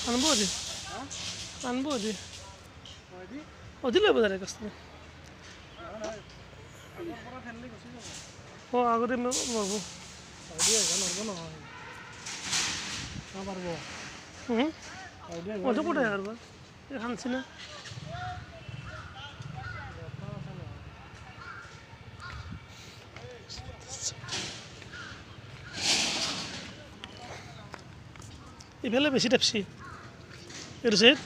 আনবো দি আনবো দি অদিলে বজারে কাছে ও আগতে বাবু অত কোথায় আর খানছি না ইফালে বেছি টেপছি এইটো চাইড